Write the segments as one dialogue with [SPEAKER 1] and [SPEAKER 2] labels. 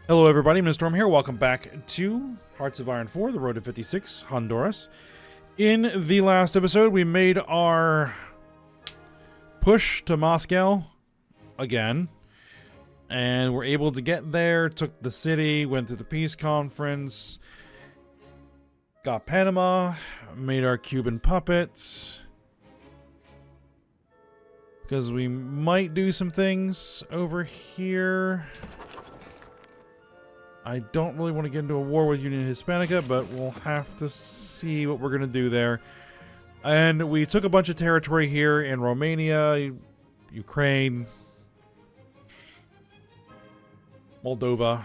[SPEAKER 1] Hello everybody, Mr. Storm here. Welcome back to Hearts of Iron 4, the road to 56, Honduras. In the last episode, we made our push to Moscow again. And we're able to get there, took the city, went through the peace conference, got Panama, made our Cuban puppets. Because we might do some things over here. I don't really want to get into a war with Union Hispanica, but we'll have to see what we're going to do there. And we took a bunch of territory here in Romania, Ukraine, Moldova,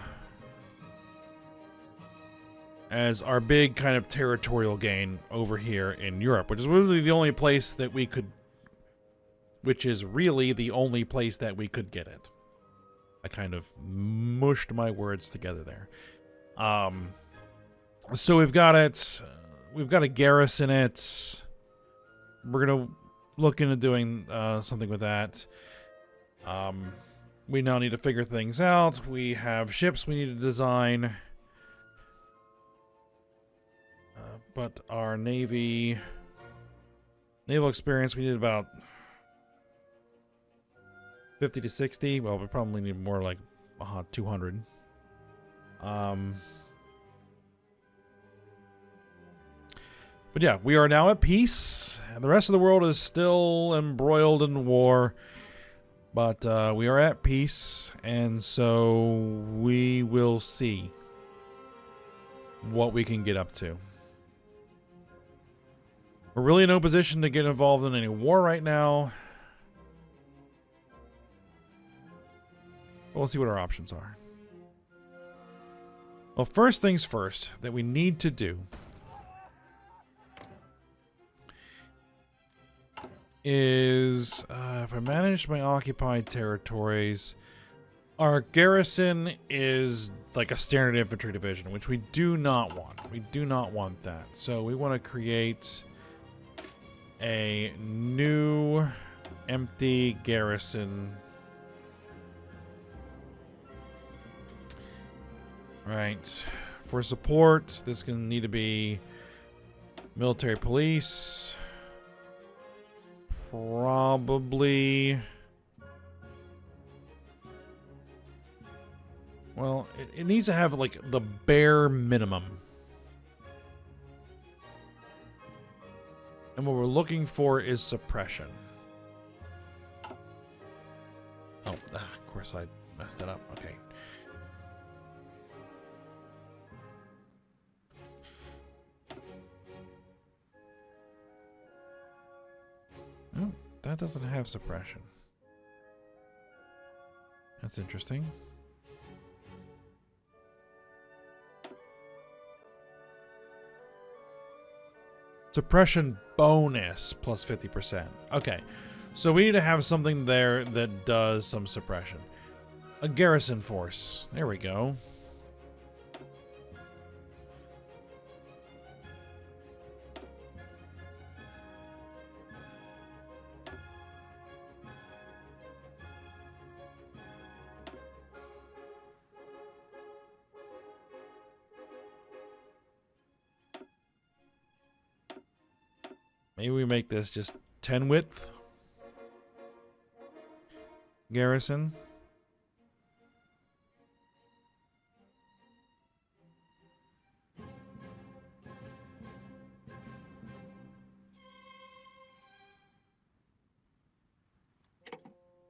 [SPEAKER 1] as our big kind of territorial gain over here in Europe, which is really the only place that we could, get it. I kind of mushed my words together there. So we've got it. We've got a garrison it. We're gonna look into doing something with that. We now need to figure things out. We have ships we need to design. But our naval experience, we need about 50 to 60. Well, we probably need more like 200. But yeah, we are now at peace. And the rest of the world is still embroiled in war. But we are at peace. And so we will see what we can get up to. We're really in no position to get involved in any war right now. We'll see what our options are. Well, first things first that we need to do is, if I manage my occupied territories, our garrison is like a standard infantry division, which we do not want. We do not want that. So we want to create a new empty garrison. Right. For support, this is going to need to be military police. Probably. Well, it needs to have like the bare minimum. And what we're looking for is suppression. Oh, of course I messed that up. Okay. Oh, that doesn't have suppression. That's interesting. Suppression bonus plus 50%. Okay, so we need to have something there that does some suppression. A garrison force. There we go. Maybe we make this just 10 width. Garrison.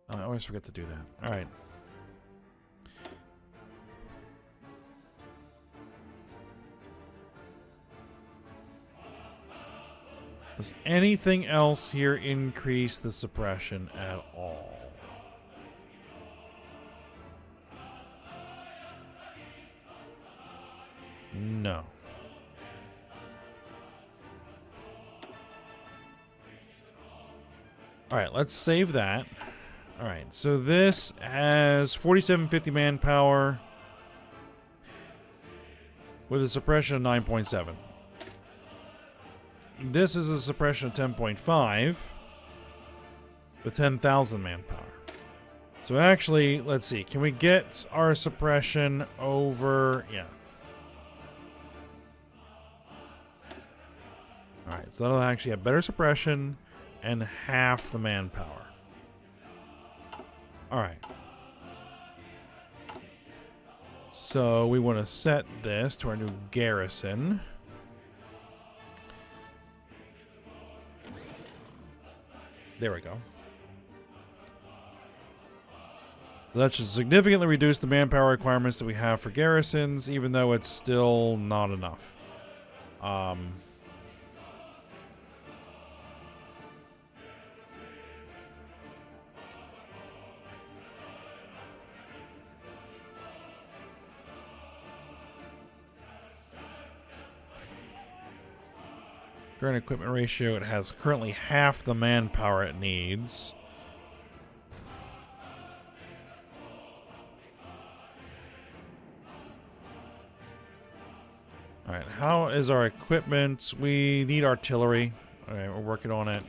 [SPEAKER 1] Oh, I always forget to do that. All right. Does anything else here increase the suppression at all? No. Alright, let's save that. Alright, so this has 4750 manpower with a suppression of 9.7. This is a suppression of 10.5 with 10,000 manpower. So actually, let's see. Can we get our suppression over... Yeah. Alright, so that'll actually have better suppression and half the manpower. Alright. So we want to set this to our new garrison. There we go. That should significantly reduce the manpower requirements that we have for garrisons, even though it's still not enough. Current equipment ratio, it has currently half the manpower it needs. Alright, how is our equipment? We need artillery. Alright, we're working on it.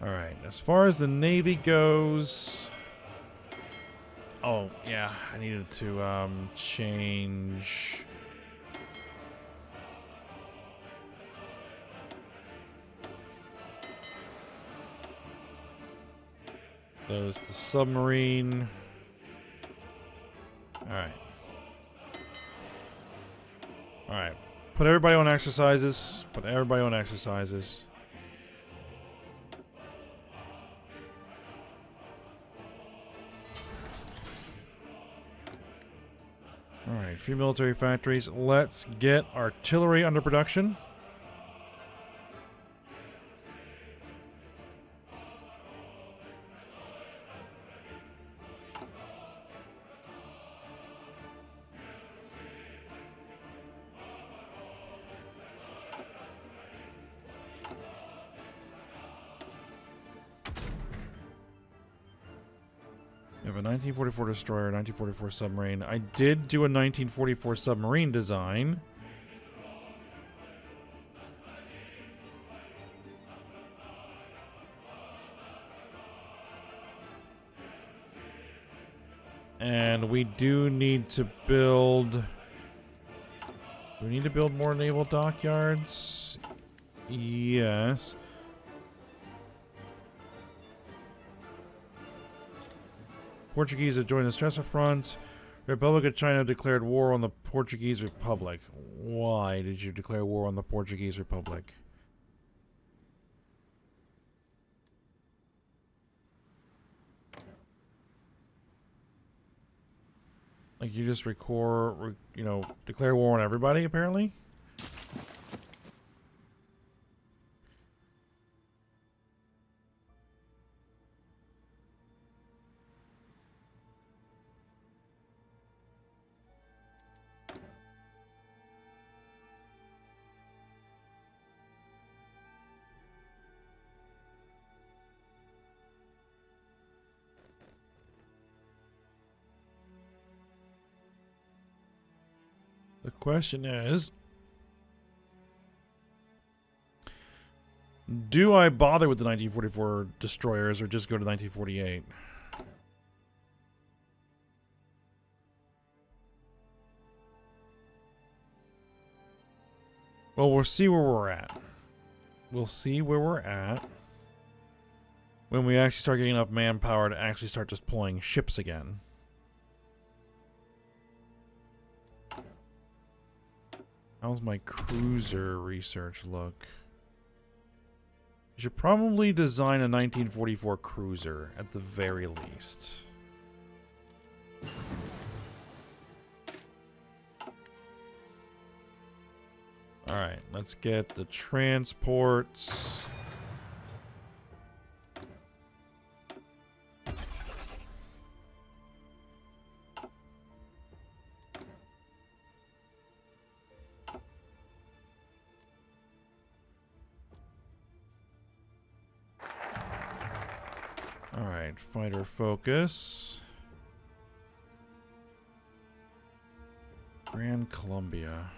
[SPEAKER 1] Alright, as far as the Navy goes... Oh, yeah, I needed to change... those to submarine. Alright. Alright. Put everybody on exercises. Put everybody on exercises. Alright, free military factories. Let's get artillery under production. We have a 1944 destroyer, 1944 submarine. I did do a 1944 submarine design. And we do need to build... Do we need to build more naval dockyards? Yes. Portuguese have joined the Stressa Front. Republic of China declared war on the Portuguese Republic. Why did you declare war on the Portuguese Republic? Like you just declare war on everybody, apparently? The question is, do I bother with the 1944 destroyers or just go to 1948? Well, we'll see where we're at. We'll see where we're at when we actually start getting enough manpower to actually start deploying ships again. How's my cruiser research look? You should probably design a 1944 cruiser at the very least. Alright, let's get the transports. Alright, fighter focus. Grand Columbia.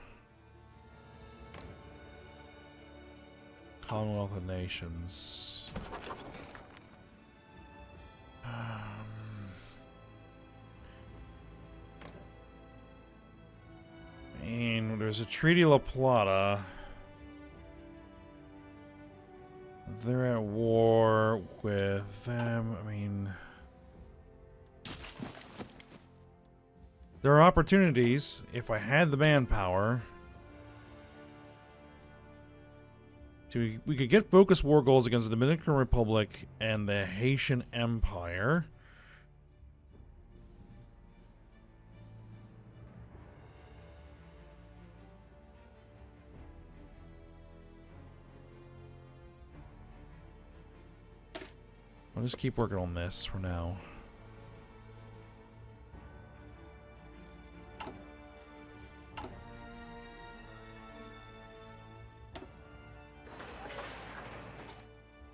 [SPEAKER 1] Commonwealth of Nations. I mean, there's a Treaty La Plata. They're at war with them. I mean, there are opportunities if I had the manpower. We could get focus war goals against the Dominican Republic and the Haitian Empire. I'll just keep working on this for now.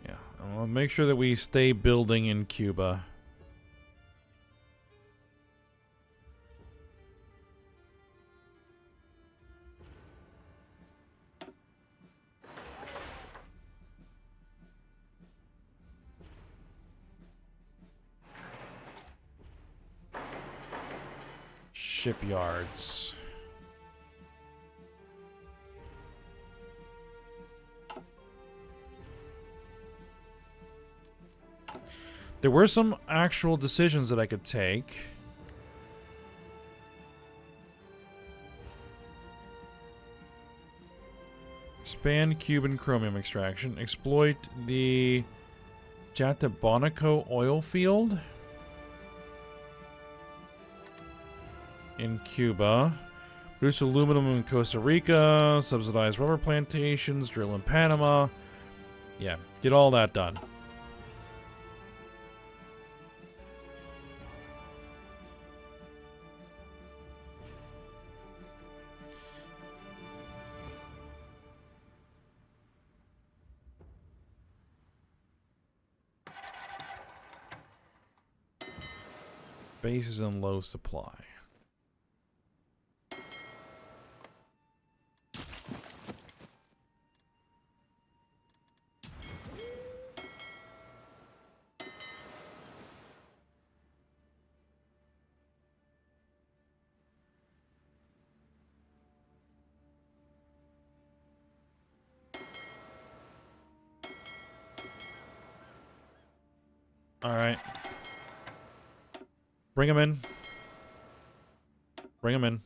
[SPEAKER 1] Yeah, I'll make sure that we stay building in Cuba. Shipyards. There were some actual decisions that I could take. Expand Cuban chromium extraction. Exploit the Jatabonico oil field in Cuba. Produce aluminum in Costa Rica. Subsidize rubber plantations. Drill in Panama. Yeah, get all that done. Base is in low supply. All right. Bring him in. Bring him in.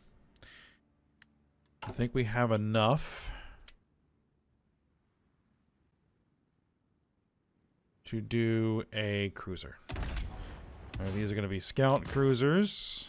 [SPEAKER 1] I think we have enough to do a cruiser. All right, these are going to be scout cruisers.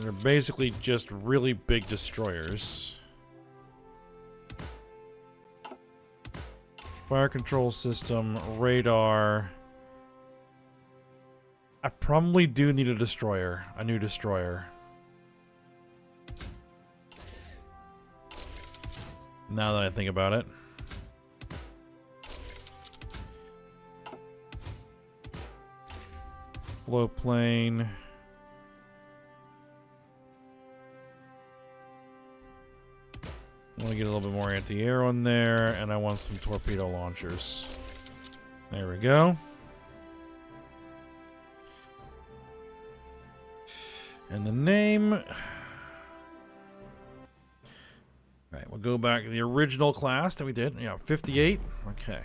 [SPEAKER 1] They're basically just really big destroyers. Fire control system, radar. I probably do need a destroyer, a new destroyer. Now that I think about it. Float plane. I want to get a little bit more anti-air on there, and I want some torpedo launchers. There we go. And the name... Alright, we'll go back to the original class that we did. Yeah, 58. Okay.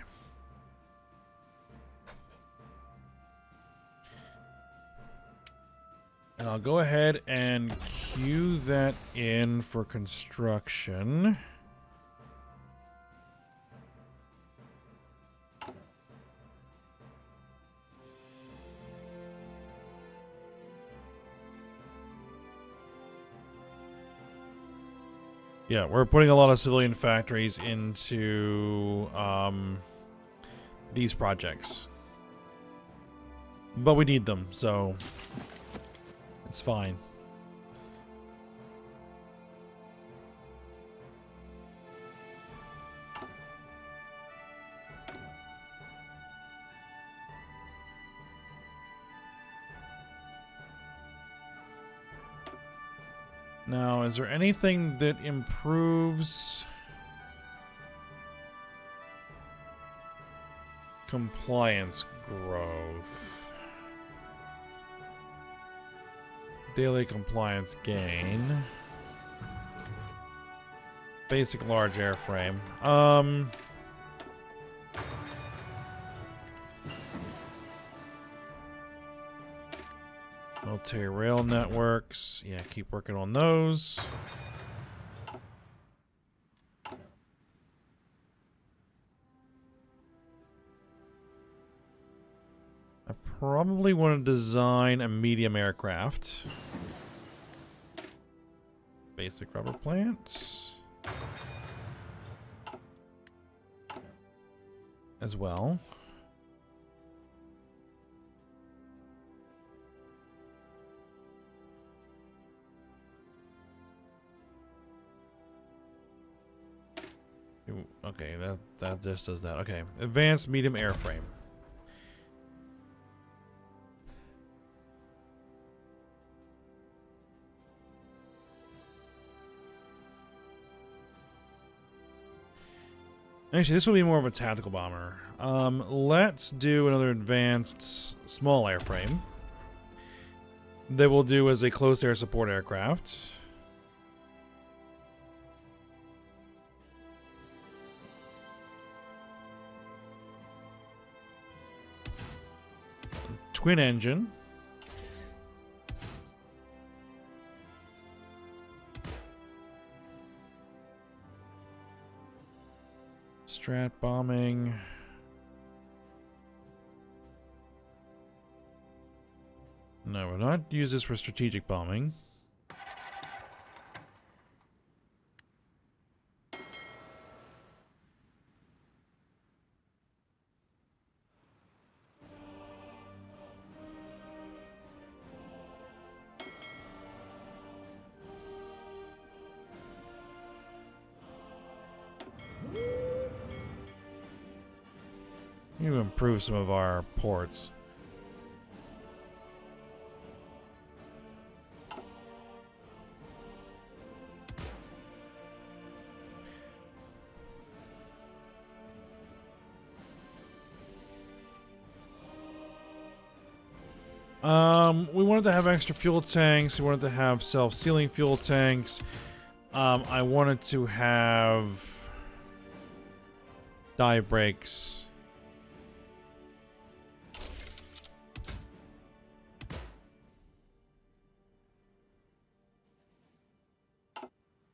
[SPEAKER 1] And I'll go ahead and cue that in for construction. Yeah, we're putting a lot of civilian factories into these projects. But we need them, so it's fine. Now, is there anything that improves compliance growth? Daily compliance gain. Basic large airframe. Military rail networks. Yeah, keep working on those. I probably want to design a medium aircraft. Basic rubber plants. As well. Okay, that just does that. Okay, advanced medium airframe. Actually, this will be more of a tactical bomber. Let's do another advanced small airframe that we'll do as a close air support aircraft. Twin engine. Strat bombing. No, we'll not use this for strategic bombing. We need to improve some of our ports. We wanted to have extra fuel tanks. We wanted to have self-sealing fuel tanks. I wanted to have dive brakes.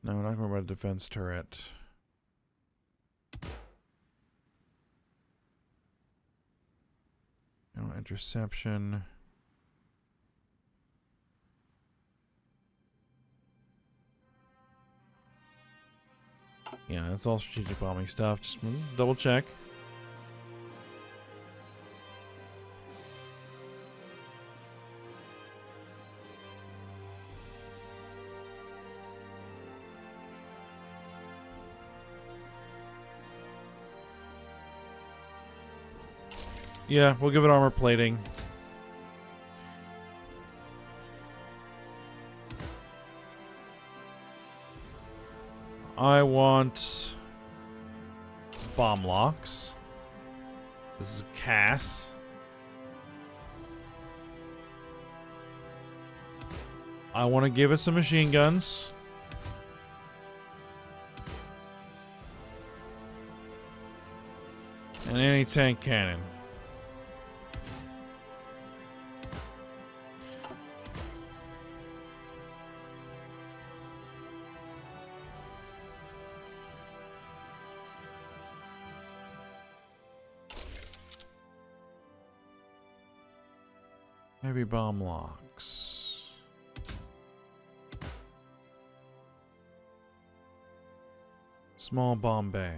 [SPEAKER 1] No, we're not going about a defense turret. No interception. Yeah, that's all strategic bombing stuff. Just double check. Yeah, we'll give it armor plating. I want bomb locks. This is Cass. I want to give it some machine guns. An anti-tank cannon. Heavy bomb locks. Small bomb bay.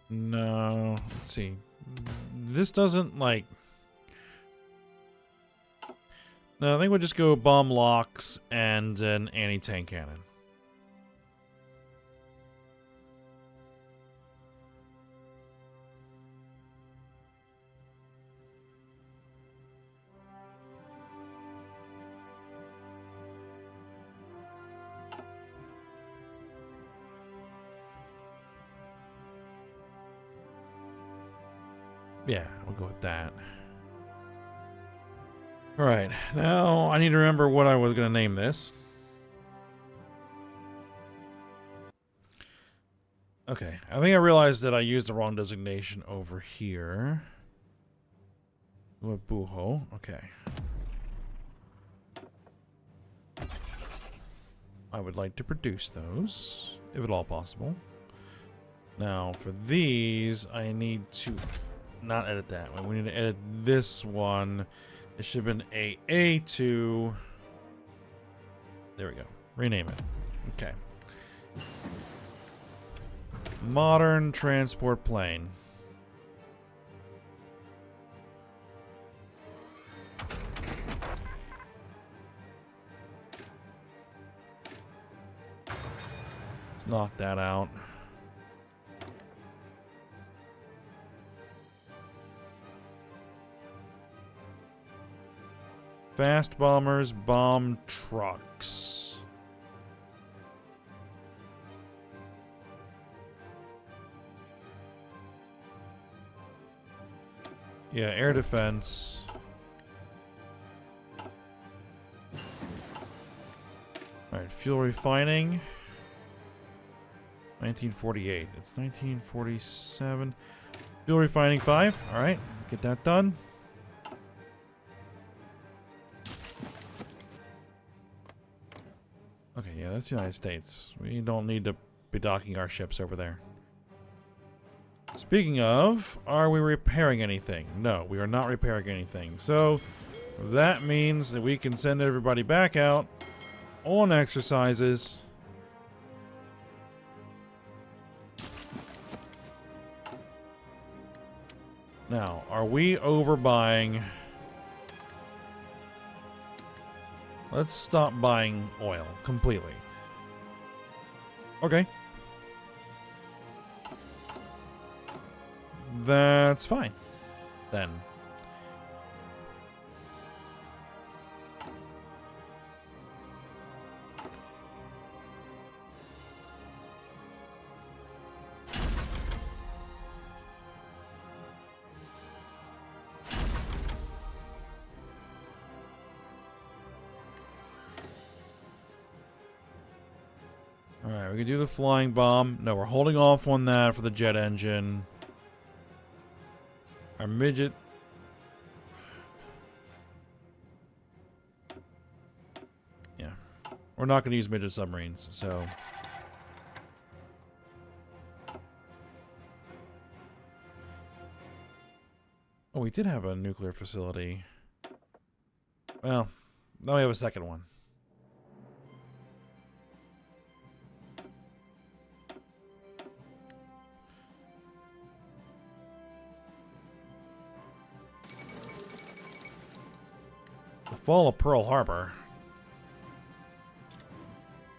[SPEAKER 1] No, let's see. This doesn't like. No, I think we'll just go bomb locks and an anti-tank cannon. Yeah, we'll go with that. All right, now I need to remember what I was going to name this. Okay, I think I realized that I used the wrong designation over here. Buho, okay. I would like to produce those, if at all possible. Now, for these, I need to not edit that one. We need to edit this one. It should have been AA2. There we go. Rename it. Okay. Modern transport plane. Let's knock that out. Fast bombers, bomb trucks. Yeah, air defense. Alright, fuel refining. 1948. It's 1947. Fuel refining 5. Alright, get that done. Okay, yeah, that's the United States. We don't need to be docking our ships over there. Speaking of, are we repairing anything? No, we are not repairing anything. So, that means that we can send everybody back out on exercises. Now, are we overbuying? Let's stop buying oil completely. Okay. That's fine. Then. Alright, we can do the flying bomb. No, we're holding off on that for the jet engine. Our midget. Yeah. We're not going to use midget submarines, so. Oh, we did have a nuclear facility. Well, now we have a second one. The fall of Pearl Harbor.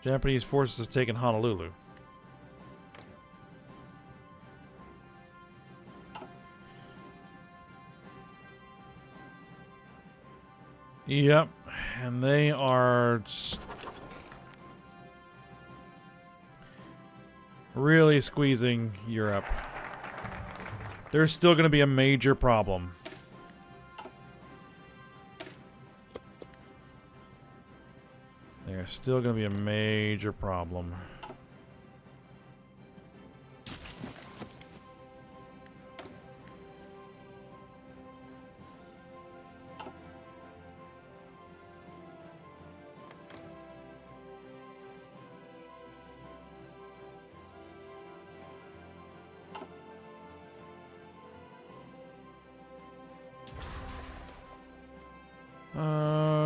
[SPEAKER 1] Japanese forces have taken Honolulu. Yep, and they are really squeezing Europe. There's still going to be a major problem. There's still going to be a major problem.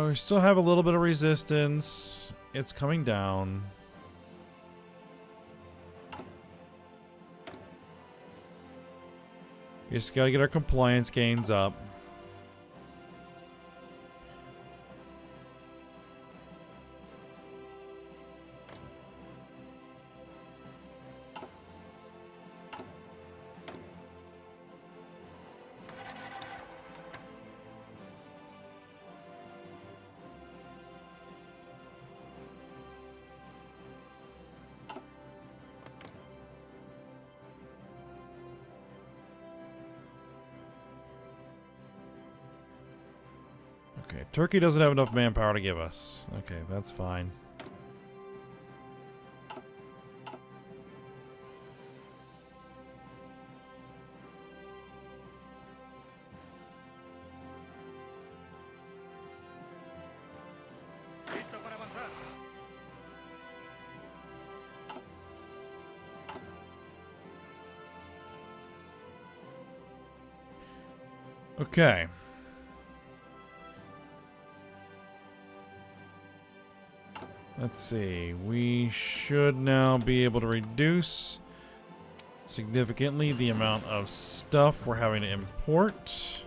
[SPEAKER 1] We still have a little bit of resistance. It's coming down. We just gotta get our compliance gains up. Okay, Turkey doesn't have enough manpower to give us. Okay, that's fine. Okay. Let's see. We should now be able to reduce significantly the amount of stuff we're having to import.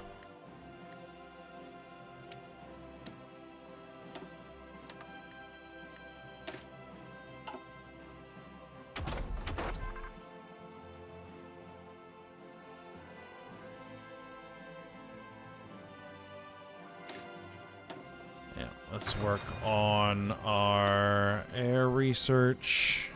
[SPEAKER 1] Let's work on our air research.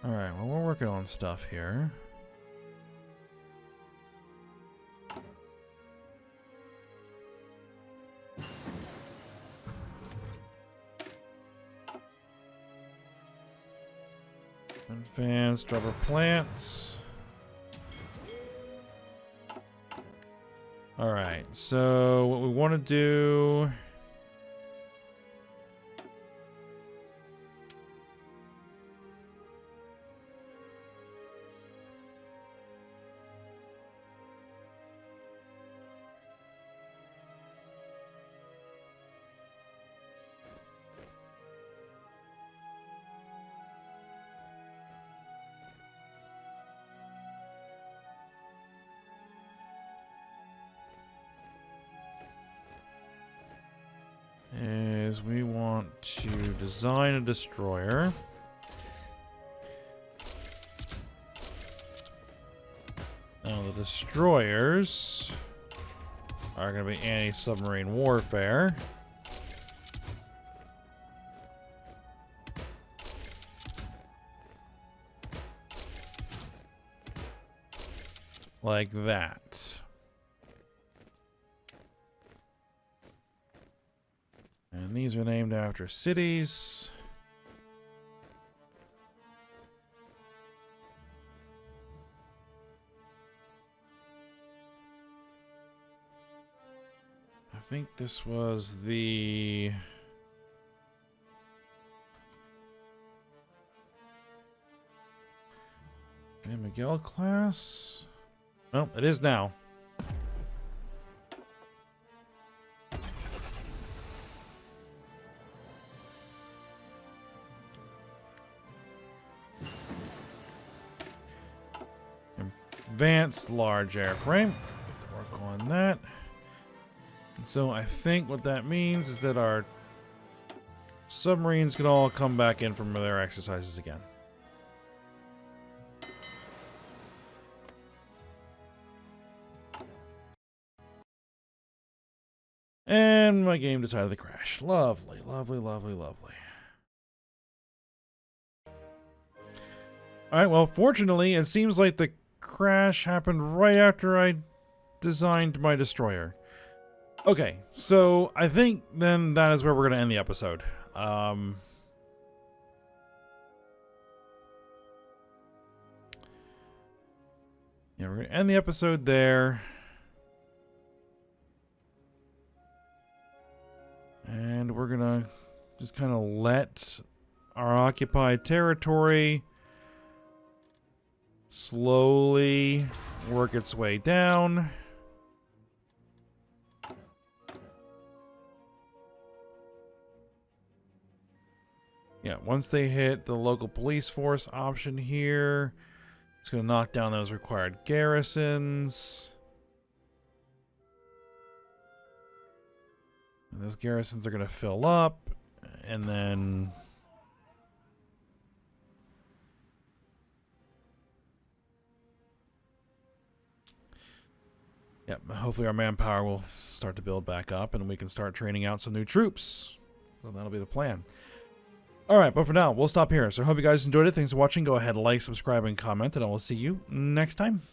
[SPEAKER 1] Alright, well, we're working on stuff here. Advanced rubber plants. Alright, so what we want to do... is we want to design a destroyer. Now the destroyers are going to be anti-submarine warfare. Like that. And these are named after cities. I think this was the... Miguel class? Well, it is now. Advanced large airframe. Work on that. And so I think what that means is that our submarines can all come back in from their exercises again. And my game decided to crash. Lovely, lovely, lovely, lovely. Alright, well, fortunately, it seems like the crash happened right after I designed my destroyer. Okay, so I think then that is where we're going to end the episode. Yeah, we're going to end the episode there. And we're going to just kind of let our occupied territory slowly work its way down. Yeah, once they hit the local police force option here, it's going to knock down those required garrisons. And those garrisons are going to fill up, and then... Yep, hopefully our manpower will start to build back up, and we can start training out some new troops. So that'll be the plan. Alright, but for now, we'll stop here. So I hope you guys enjoyed it. Thanks for watching. Go ahead, like, subscribe, and comment, and I will see you next time.